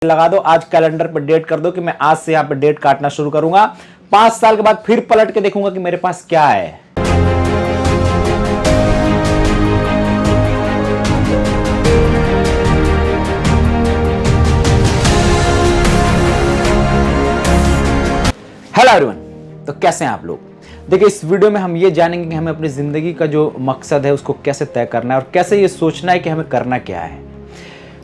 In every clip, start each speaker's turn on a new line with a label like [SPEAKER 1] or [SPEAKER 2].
[SPEAKER 1] लगा दो, आज कैलेंडर पे डेट कर दो कि मैं आज से यहाँ पे डेट काटना शुरू करूंगा। 5 साल के बाद फिर पलट के देखूंगा कि मेरे पास क्या है। हेलो एवरीवन, तो कैसे हैं आप लोग। देखिए, इस वीडियो में हम ये जानेंगे कि हमें अपनी जिंदगी का जो मकसद है उसको कैसे तय करना है और कैसे ये सोचना है कि हमें करना क्या है।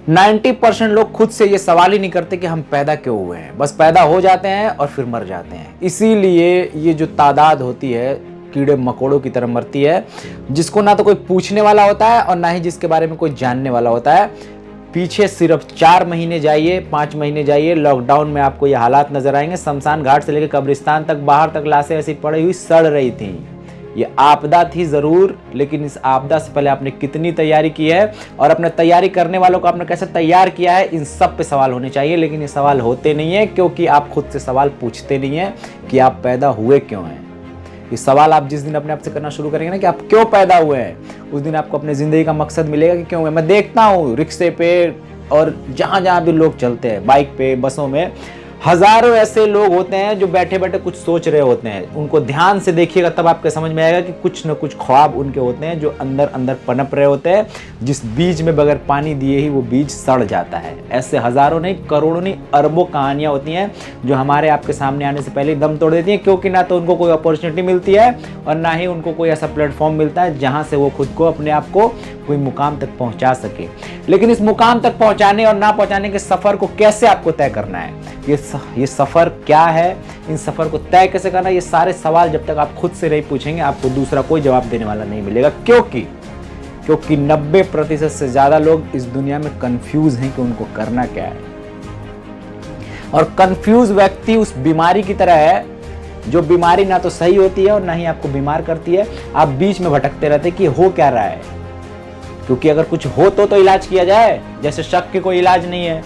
[SPEAKER 1] 90% लोग खुद से ये सवाल ही नहीं करते कि हम पैदा क्यों हुए हैं, बस पैदा हो जाते हैं और फिर मर जाते हैं। इसीलिए ये जो तादाद होती है कीड़े मकोड़ों की तरह मरती है, जिसको ना तो कोई पूछने वाला होता है और ना ही जिसके बारे में कोई जानने वाला होता है। पीछे सिर्फ 4 महीने जाइए, 5 महीने जाइए, लॉकडाउन में आपको ये हालात नजर आएंगे। शमशान घाट से लेकर कब्रिस्तान तक, बाहर तक लाशें ऐसी पड़ी हुई सड़ रही थी। ये आपदा थी जरूर, लेकिन इस आपदा से पहले आपने कितनी तैयारी की है और अपने तैयारी करने वालों को आपने कैसे तैयार किया है, इन सब पे सवाल होने चाहिए। लेकिन ये सवाल होते नहीं है क्योंकि आप खुद से सवाल पूछते नहीं है कि आप पैदा हुए क्यों हैं। ये सवाल आप जिस दिन अपने आप से करना शुरू करेंगे ना कि आप क्यों पैदा हुए हैं, उस दिन आपको अपनी जिंदगी का मकसद मिलेगा कि क्यों हुए। मैं देखता हूँ रिक्शे पे और जहाँ जहाँ भी लोग चलते हैं, बाइक पे, बसों में, हजारों ऐसे लोग होते हैं जो बैठे बैठे कुछ सोच रहे होते हैं। उनको ध्यान से देखिएगा तब आपके समझ में आएगा कि कुछ न कुछ ख्वाब उनके होते हैं जो अंदर अंदर पनप रहे होते हैं, जिस बीज में बगैर पानी दिए ही वो बीज सड़ जाता है। ऐसे हजारों नहीं, करोड़ों नहीं, अरबों कहानियां होती हैं जो हमारे आपके सामने आने से पहले दम तोड़ देती हैं, क्योंकि ना तो उनको कोई अपॉर्चुनिटी मिलती है और ना ही उनको कोई ऐसा प्लेटफॉर्म मिलता है जहां से वो खुद को, अपने आप को कोई मुकाम तक पहुंचा सके। लेकिन इस मुकाम तक पहुंचाने और ना पहुंचाने के सफर को कैसे आपको तय करना है, ये सफर क्या है, इन सफर को तय कैसे करना, ये सारे सवाल जब तक आप खुद से नहीं पूछेंगे आपको दूसरा कोई जवाब देने वाला नहीं मिलेगा। क्योंकि 90% से ज्यादा लोग इस दुनिया में कंफ्यूज हैं कि उनको करना क्या है। और कंफ्यूज व्यक्ति उस बीमारी की तरह है जो बीमारी ना तो सही होती है और ना ही आपको बीमार करती है। आप बीच में भटकते रहते कि हो क्या रहा है, क्योंकि अगर कुछ हो तो इलाज किया जाए। जैसे शक के कोई इलाज नहीं है,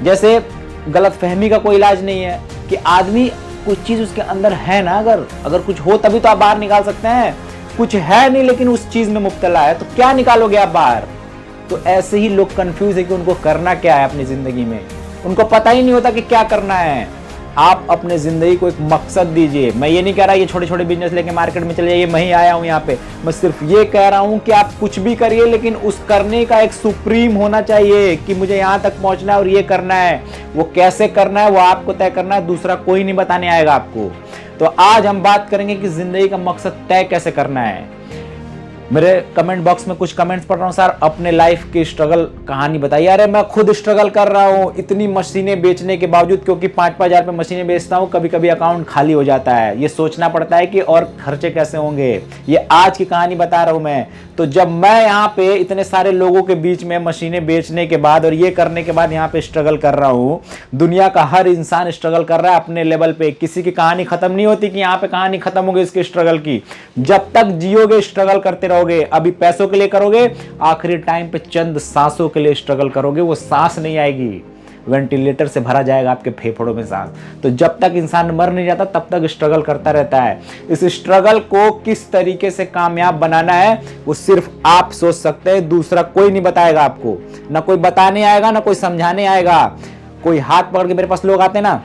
[SPEAKER 1] जैसे गलतफहमी का कोई इलाज नहीं है कि आदमी कुछ चीज उसके अंदर है ना, अगर कुछ हो तभी तो आप बाहर निकाल सकते हैं। कुछ है नहीं लेकिन उस चीज में मुब्तला है तो क्या निकालोगे आप बाहर। तो ऐसे ही लोग कंफ्यूज है कि उनको करना क्या है अपनी जिंदगी में। उनको पता ही नहीं होता कि क्या करना है। आप अपने जिंदगी को एक मकसद दीजिए। मैं ये नहीं कह रहा ये छोटे छोटे बिजनेस लेके मार्केट में चले जाइए, मैं ही आया हूं यहाँ पे। मैं सिर्फ ये कह रहा हूं कि आप कुछ भी करिए लेकिन उस करने का एक सुप्रीम होना चाहिए कि मुझे यहाँ तक पहुंचना है और ये करना है। वो कैसे करना है वो आपको तय करना है, दूसरा कोई नहीं बताने आएगा आपको। तो आज हम बात करेंगे कि जिंदगी का मकसद तय कैसे करना है। मेरे कमेंट बॉक्स में कुछ कमेंट्स पढ़ रहा हूँ, सर अपने लाइफ की स्ट्रगल कहानी बताइए। अरे मैं खुद स्ट्रगल कर रहा हूँ इतनी मशीनें बेचने के बावजूद, क्योंकि 5-5 हज़ार पे मशीनें बेचता हूँ, कभी कभी अकाउंट खाली हो जाता है। ये सोचना पड़ता है कि और खर्चे कैसे होंगे। ये आज की कहानी बता रहा हूँ मैं। तो जब मैं यहाँ पे इतने सारे लोगों के बीच में मशीनें बेचने के बाद और ये करने के बाद यहाँ पे स्ट्रगल कर रहा हूँ, दुनिया का हर इंसान स्ट्रगल कर रहा है अपने लेवल पे। किसी की कहानी खत्म नहीं होती कि यहाँ पे कहानी खत्म होगी इसके स्ट्रगल की। जब तक जियोगे स्ट्रगल करते रहोगे। अभी पैसों के लिए करोगे, आखिरी टाइम पे चंद सांसों के लिए स्ट्रगल करोगे, वो सांस नहीं आएगी, वेंटिलेटर से भरा जाएगा आपके फेफड़ों में सांस। तो जब तक इंसान मर नहीं जाता तब तक स्ट्रगल करता रहता है। इस स्ट्रगल को किस तरीके से कामयाब बनाना है वो सिर्फ आप सोच सकते हैं, दूसरा कोई नहीं बताएगा आपको। ना कोई बताने आएगा, ना कोई समझाने आएगा। कोई हाथ पकड़ के मेरे पास लोग आते हैं ना,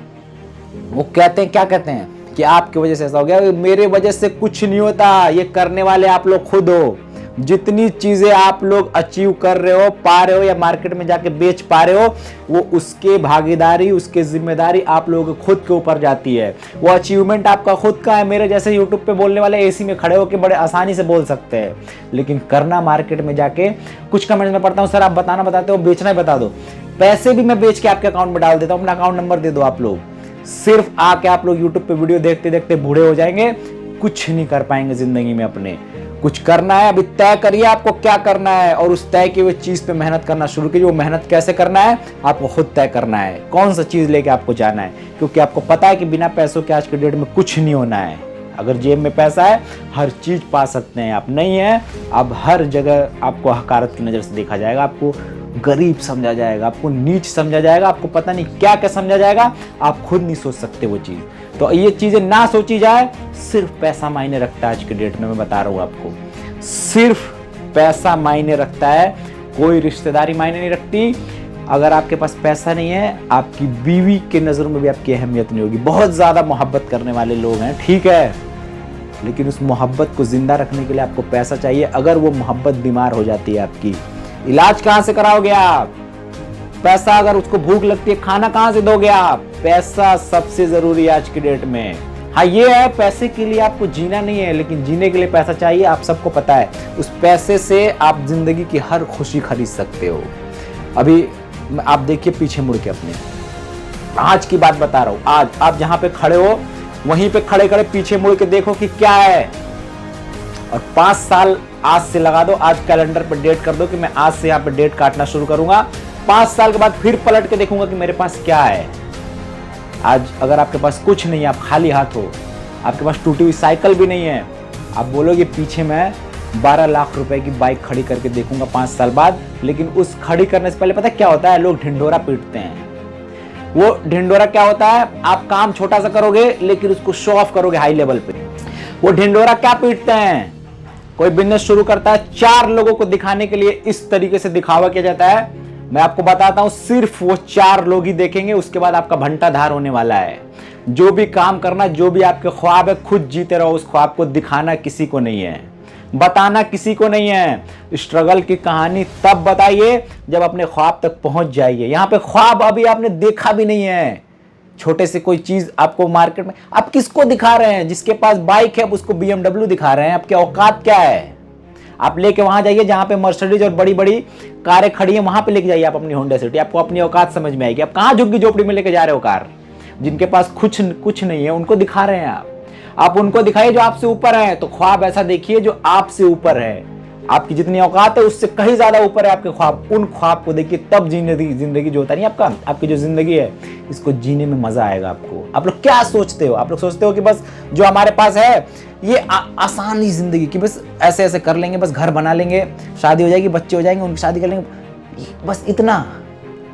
[SPEAKER 1] वो कहते हैं, क्या कहते हैं कि आपकी वजह से ऐसा हो गया। मेरे वजह से कुछ नहीं होता, ये करने वाले आप लोग खुद हो। जितनी चीजें आप लोग अचीव कर रहे हो, पा रहे हो या मार्केट में जाके बेच पा रहे हो, वो उसके भागीदारी, उसके जिम्मेदारी आप लोगों के खुद के ऊपर जाती है। वो अचीवमेंट आपका खुद का है। मेरे जैसे यूट्यूब पे बोलने वाले एसी में खड़े होकर बड़े आसानी से बोल सकते हैं, लेकिन करना मार्केट में जाके। कुछ कमेंट में पढ़ता हूँ, सर आप बताना बताते हो, बेचना ही बता दो। पैसे भी मैं बेच के आपके अकाउंट में डाल देता हूँ, अपना अकाउंट नंबर दे दो। आप लोग सिर्फ आके आप लोग यूट्यूब पे वीडियो देखते देखते बूढ़े हो जाएंगे, कुछ नहीं कर पाएंगे जिंदगी में। अपने कुछ करना है, अभी तय करिए आपको क्या करना है और उस तय की हुई चीज पे मेहनत करना शुरू कीजिए। वो मेहनत कैसे करना है आपको खुद तय करना है, कौन सा चीज लेके आपको जाना है। क्योंकि आपको पता है कि बिना पैसों के आज के डेट में कुछ नहीं होना है। अगर जेब में पैसा है हर चीज पा सकते हैं, आप नहीं है अब हर जगह आपको हकारत की नजर से देखा जाएगा, आपको गरीब समझा जाएगा, आपको नीच समझा जाएगा, आपको पता नहीं क्या क्या समझा जाएगा। आप खुद नहीं सोच सकते वो चीज। तो ये चीजें ना सोची जाए। सिर्फ पैसा मायने रखता है आज के डेट में, मैं बता रहा हूँ आपको, सिर्फ पैसा मायने रखता है। कोई रिश्तेदारी मायने नहीं रखती। अगर आपके पास पैसा नहीं है, आपकी बीवी के नज़रों में भी आपकी अहमियत नहीं होगी। बहुत ज़्यादा मोहब्बत करने वाले लोग हैं, ठीक है, लेकिन उस मोहब्बत को ज़िंदा रखने के लिए आपको पैसा चाहिए। अगर वो मोहब्बत बीमार हो जाती है आपकी, इलाज कहाँ से कराओगे आप? पैसा, अगर उसको भूख लगती है, खाना कहाँ से दोगे आप? पैसा सबसे ज़रूरी है आज की डेट में। हाँ, ये है, पैसे के लिए आपको जीना नहीं है, लेकिन जीने के लिए पैसा चाहिए, आप सबको पता है। उस पैसे से आप ज़िंदगी की हर खुशी खरीद सकते हो। अभी आप देखिए पीछे मुड़ के, अपने आज की बात बता रहा हूँ, आज आप जहाँ पे खड़े हो वहीं पे खड़े खड़े पीछे मुड़ के देखो कि क्या है, और 5 साल आज से लगा दो, आज कैलेंडर पे डेट कर दो कि मैं आज से यहाँ पे डेट काटना शुरू करूंगा। 5 साल के बाद फिर पलट के देखूंगा कि मेरे पास क्या है। आज अगर आपके पास कुछ नहीं है, आप खाली हाथ हो, आपके पास टूटी हुई साइकिल भी नहीं है, आप बोलोगे पीछे मैं 12 लाख रुपए की बाइक खड़ी करके देखूंगा 5 साल बाद। लेकिन उस खड़ी करने से पहले पता क्या होता है? लोग ढिंढोरा पीटते हैं। वो ढिंढोरा क्या होता है? आप काम छोटा सा करोगे लेकिन उसको शो ऑफ करोगे हाई लेवल पे। वो ढिंढोरा क्या पीटते हैं? कोई बिजनेस शुरू करता है, 4 लोगों को दिखाने के लिए इस तरीके से दिखावा किया जाता है। मैं आपको बताता हूं, सिर्फ वो 4 लोग ही देखेंगे, उसके बाद आपका भंटा धार होने वाला है। जो भी काम करना, जो भी आपके ख्वाब है, खुद जीते रहो। उस ख्वाब को दिखाना किसी को नहीं है, बताना किसी को नहीं है। स्ट्रगल की कहानी तब बताइए जब अपने ख्वाब तक पहुंच जाइए। यहाँ पे ख्वाब अभी आपने देखा भी नहीं है। छोटे से कोई चीज आपको मार्केट में, आप किसको दिखा रहे हैं? जिसके पास बाइक है उसको BMW दिखा रहे हैं। आपकी औकात क्या है? आप लेके वहां जाइए जहां पे मर्सिडीज और बड़ी बड़ी कारें खड़ी हैं, वहां पे लेके जाइए आप अपनी होंडा सिटी, आपको अपनी औकात समझ में आएगी। आप कहां झुग्गी झोपड़ी में लेके जा रहे हो कार? जिनके पास कुछ नहीं है उनको दिखा रहे हैं आप उनको दिखाइए जो आपसे ऊपर है। तो ख्वाब ऐसा देखिए जो आपसे ऊपर है, आपकी जितनी औकात है उससे कहीं ज्यादा ऊपर है आपके ख्वाब। उन ख्वाब को देखिए, तब जिंदगी जो होता नहीं आपकी जो जिंदगी है, इसको जीने में मजा आएगा आपको। आप लोग क्या सोचते हो? आप लोग सोचते हो कि बस जो हमारे पास है ये आसानी जिंदगी की, बस ऐसे ऐसे कर लेंगे, बस घर बना लेंगे, शादी हो जाएगी, बच्चे हो जाएंगे, उनकी शादी कर लेंगे, बस इतना।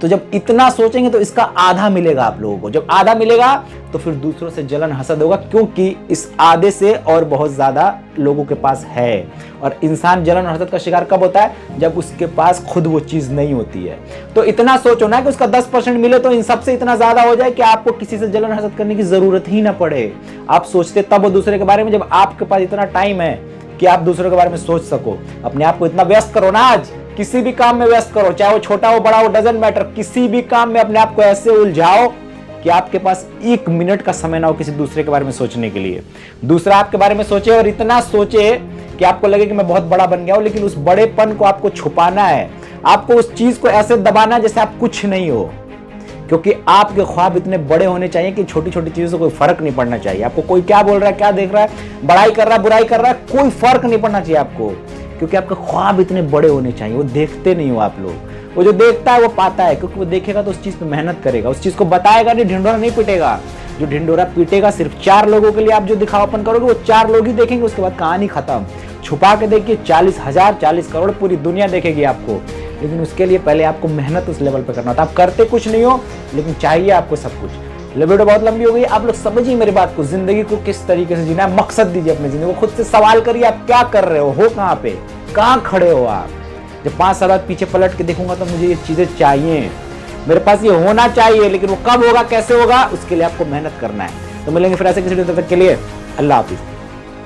[SPEAKER 1] तो जब इतना सोचेंगे तो इसका आधा मिलेगा आप लोगों को। जब आधा मिलेगा तो फिर दूसरों से जलन हसद होगा, क्योंकि इस आधे से और बहुत ज्यादा लोगों के पास है। और इंसान जलन और हसद का शिकार कब होता है? जब उसके पास खुद वो चीज नहीं होती है। तो इतना सोचो ना कि उसका 10% मिले तो इन सबसे इतना ज्यादा हो जाए कि आपको किसी से जलन हसद करने की जरूरत ही ना पड़े। आप सोचते तब हो दूसरे के बारे में जब आपके पास इतना टाइम है कि आप दूसरों के बारे में सोच सको। अपने आप को इतना व्यस्त करो ना, आज किसी भी काम में व्यस्त करो, चाहे वो छोटा हो बड़ा हो, डजंट मैटर। किसी भी काम में अपने आप को ऐसे उलझाओ कि आपके पास 1 मिनट का समय ना हो किसी दूसरे के बारे में सोचने के लिए। दूसरा आपके बारे में सोचे और इतना सोचे कि आपको लगे कि मैं बहुत बड़ा बन गया हूं, लेकिन उस बड़ेपन को आपको छुपाना है। आपको उस चीज को ऐसे दबाना है जैसे आप कुछ नहीं हो, क्योंकि आपके ख्वाब इतने बड़े होने चाहिए कि छोटी छोटी चीजों से कोई फर्क नहीं पड़ना चाहिए आपको। कोई क्या बोल रहा है, क्या देख रहा है, बड़ाई कर रहा है, बुराई कर रहा है, कोई फर्क नहीं पड़ना चाहिए आपको, क्योंकि आपके ख्वाब इतने बड़े होने चाहिए। वो देखते नहीं हो आप लोग। वो जो देखता है वो पाता है, क्योंकि वो देखेगा तो उस चीज पे मेहनत करेगा, उस चीज को बताएगा नहीं, ढिंढोरा नहीं पीटेगा। जो ढिंढोरा पीटेगा सिर्फ 4 लोगों के लिए आप जो दिखावापन करोगे, वो 4 लोग ही देखेंगे, उसके बाद कहानी खत्म। छुपा के देखिए 40,000 40 करोड़ पूरी दुनिया देखेगी आपको, लेकिन उसके लिए पहले आपको मेहनत उस लेवल पे करना होता है। आप करते कुछ नहीं हो, लेकिन चाहिए आपको सब कुछ। वीडियो बहुत लंबी हो गई, आप लोग समझिए मेरी बात को। जिंदगी को किस तरीके से जीना है, मकसद दीजिए अपनी जिंदगी को। खुद से सवाल करिए, आप क्या कर रहे हो कहाँ पे, कहाँ खड़े हो आप। जब 5 साल बाद पीछे पलट के देखूंगा तो मुझे ये चीजें चाहिए, मेरे पास ये होना चाहिए, लेकिन वो कब होगा, कैसे होगा, उसके लिए आपको मेहनत करना है। तो मिलेंगे फिर ऐसे किसी दिन, तब तक के लिए अल्लाह हाफिज।